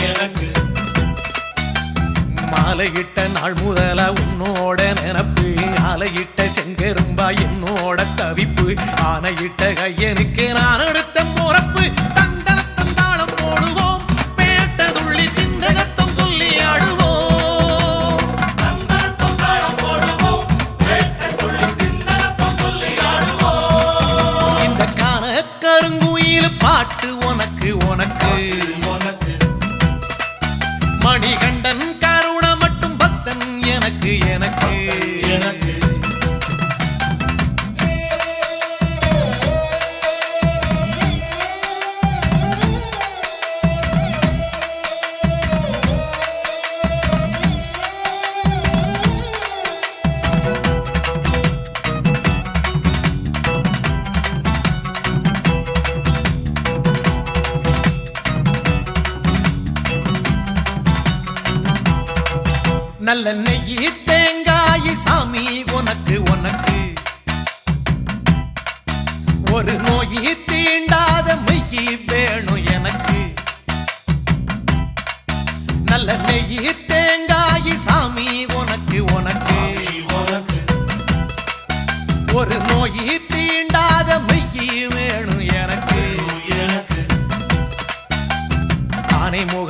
எனக்கு மாலையிட்ட நாள் முதல உன்னோட நினப்பு ஆலையிட்ட செங்கரும்பா என்னோட தவிப்பு ஆனையிட்ட கையனுக்கு நான் எடுத்த முறப்பு தந்தளத்தம் தாளம் போடுவோம் பேட்டதுள்ளி திந்தகத்தம் சொல்லி ஆடுவோம் தந்தளத்தம் தாளம் போடுவோம் பேட்டதுள்ளி திந்தகத்தம் சொல்லி ஆடுவோம் இந்த காண கருங்குயில் பாட்டு உனக்கு உனக்கு உனக்கு மணிகண்டன் கருண மட்டும் பக்தன் எனக்கு எனக்கு எனக்கு நல்ல நெய்யி தேங்காய் சாமி உனக்கு உனக்கு ஒரு நோயி தீண்டாத மெய்யி வேணும் எனக்கு நல்ல நெய்யி தேங்காய் சாமி உனக்கு உனக்கு உனக்கு ஒரு நோயி தீண்டாத மெய்யி வேணும் எனக்கு எனக்கு ஆனை முக